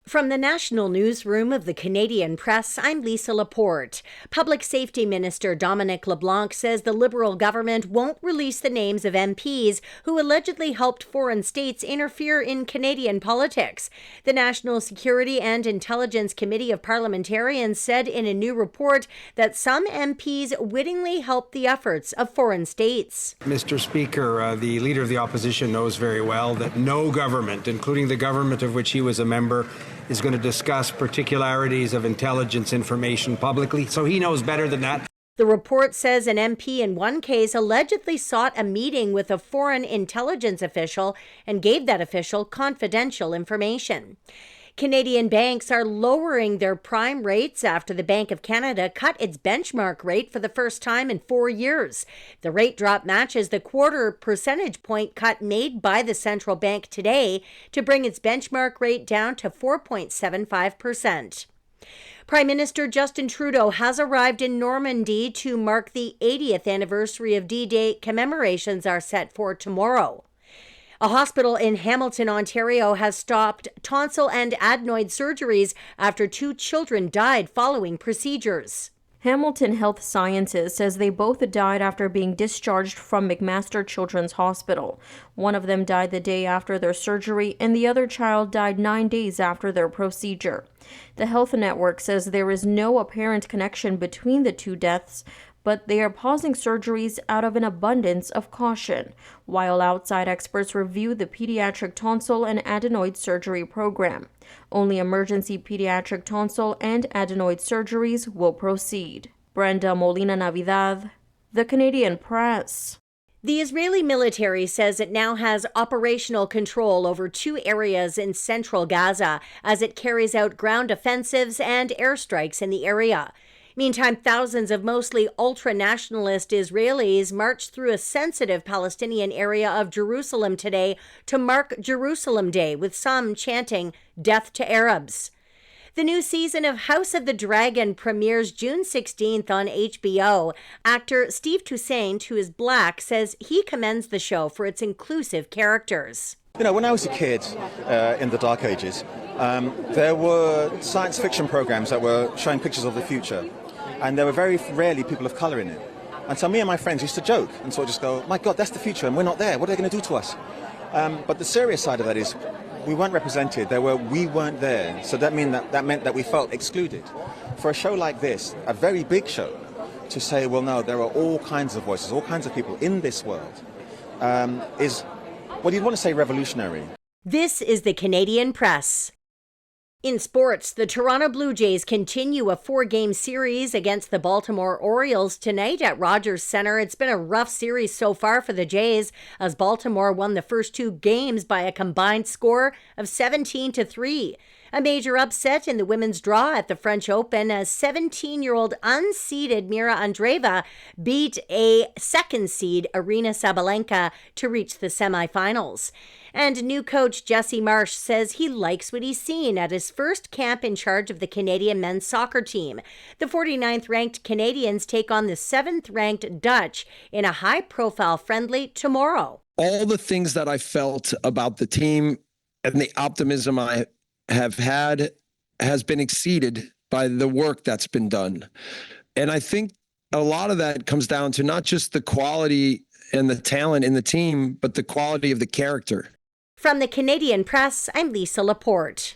From the National Newsroom of the Canadian Press, I'm Lisa Laporte. Public Safety Minister Dominic LeBlanc says the Liberal government won't release the names of MPs who allegedly helped foreign states interfere in Canadian politics. The National Security and Intelligence Committee of Parliamentarians said in a new report that some MPs wittingly helped the efforts of foreign states. Mr. Speaker, the Leader of the Opposition knows very well that no government, including the government of which he was a member, is going to discuss particularities of intelligence information publicly, so he knows better than that. The report says an MP in one case allegedly sought a meeting with a foreign intelligence official and gave that official confidential information. Canadian banks are lowering their prime rates after the Bank of Canada cut its benchmark rate for the first time in 4 years. The rate drop matches the quarter percentage point cut made by the central bank today to bring its benchmark rate down to 4.75%. Prime Minister Justin Trudeau has arrived in Normandy to mark the 80th anniversary of D-Day. Commemorations are set for tomorrow. A hospital in Hamilton, Ontario has stopped tonsil and adenoid surgeries after 2 children died following procedures. Hamilton Health Sciences says they both died after being discharged from McMaster Children's Hospital. One of them died the day after their surgery, and the other child died 9 days after their procedure. The health network says there is no apparent connection between the 2 deaths, but they are pausing surgeries out of an abundance of caution, while outside experts review the pediatric tonsil and adenoid surgery program. Only emergency pediatric tonsil and adenoid surgeries will proceed. Brenda Molina Navidad, The Canadian Press. The Israeli military says it now has operational control over 2 areas in central Gaza as it carries out ground offensives and airstrikes in the area. Meantime, thousands of mostly ultra-nationalist Israelis marched through a sensitive Palestinian area of Jerusalem today to mark Jerusalem Day, with some chanting "Death to Arabs." The new season of House of the Dragon premieres June 16th on HBO. Actor Steve Toussaint, who is black, says he commends the show for its inclusive characters. You know, when I was a kid in the Dark Ages, there were science fiction programs that were showing pictures of the future. And there were very rarely people of colour in it. And so me and my friends used to joke and sort of just go, my God, that's the future and we're not there. What are they going to do to us? But the serious side of that is we weren't represented. We weren't there. So that meant that we felt excluded. For a show like this, a very big show, to say, well, no, there are all kinds of voices, all kinds of people in this world, is, well, you'd want to say revolutionary. This is the Canadian Press. In sports, the Toronto Blue Jays continue a 4-game series against the Baltimore Orioles tonight at Rogers Centre. It's been a rough series so far for the Jays, as Baltimore won the first 2 games by a combined score of 17-3. A major upset in the women's draw at the French Open as 17-year-old unseeded Mira Andreeva beat a second seed Aryna Sabalenka to reach the semifinals. And new coach Jesse Marsh says he likes what he's seen at his first camp in charge of the Canadian men's soccer team. The 49th-ranked Canadians take on the 7th-ranked Dutch in a high-profile friendly tomorrow. All the things that I felt about the team and the optimism I have had has been exceeded by the work that's been done. And I think a lot of that comes down to not just the quality and the talent in the team, but the quality of the character. From the Canadian Press, I'm Lisa Laporte.